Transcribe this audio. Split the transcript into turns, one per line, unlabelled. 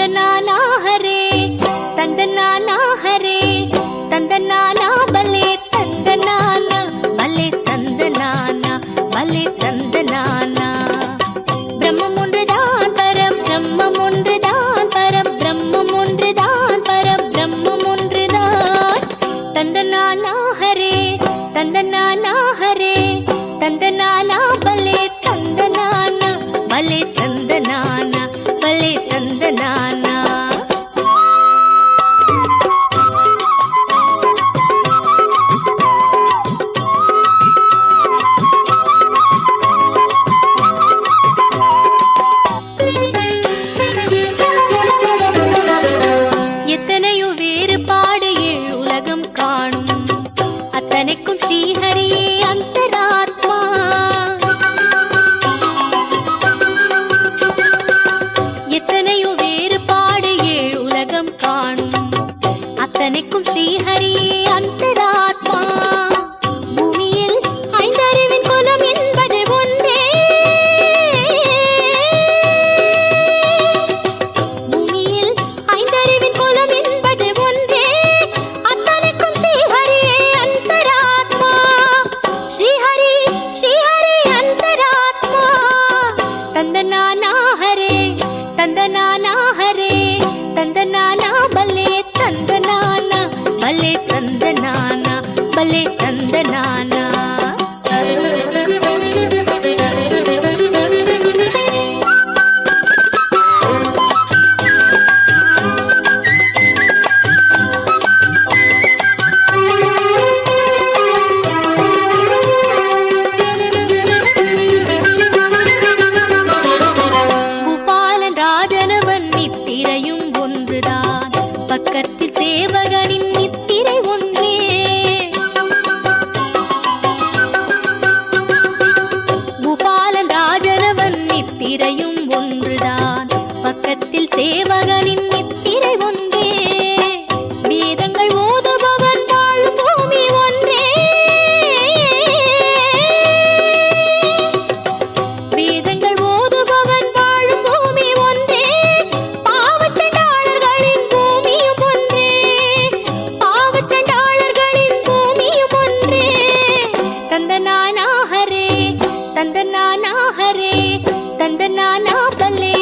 ತಂದನಾನಾ ಹರೇ ತಂದನಾನಾ ಹರೇ ತಂದನಾನಾ ಬಲೆ ತಂದನಾನ ಬಲೆ ತಂದನಾನ பலே தந்தனானா பிரம்மம் ஒன்றுதான் பரபிரம்மம் ஒன்றுதான் பரபிரம்மம் ஒன்றுதான் பரபிரம்மம் ஒன்றுதான் தந்தனானா ஹரே தந்தனானா ஹரே தந்தனானா பலே தந்தனானா பலே தந்தனானா பலே தந்தனானா எத்தனையோ வேறுபாடு ஏழு உலகம் காணும் அத்தனைக்கும் ஸ்ரீஹரியே அந்தராத்மா எத்தனையோ வேறுபாடு ஏழு உலகம் காணும் அத்தனைக்கும் ஸ்ரீஹரியே அந்தராத்மா பூமியில் ஐந்தறிவின் குலம் என்பது ஒன்றே பூமியில் ஐந்தறிவின் குலம் என்பது ஒன்றே அத்தனைக்கும் ஸ்ரீஹரியே அந்தராத்மா ஸ்ரீஹரி ஸ்ரீஹரி அந்தராத்மா தந்தனானா ஹரே தந்தனானா ஹரே தந்தனானா பலே தந்தனானா பலே தந்தனானா பலே தந்தனானா பூபாலன் ராஜனவன் நித்திரையும் ஒன்றுதான் பக்கத்தில் சேவகனின் நித்திரை ஒன்றே பூபாலன் ராஜனவன் நித்திரையும் ஒன்றுதான் பக்கத்தில் சேவகனின் நித்திரை ஒன்றே வேதங்கள் ஓதுபவன் வாழும் பூமி ஒன்றே வேதங்கள் ஓதுபவன் வாழும் பூமி ஒன்றே பாவச்சண்டாளர்களின் பூமியும் ஒன்றே பாவச்சண்டாளர்களின் பூமியும் ஒன்றே தந்தனானா ஹரே தந்தனானா ஹரே தந்தனானா பலே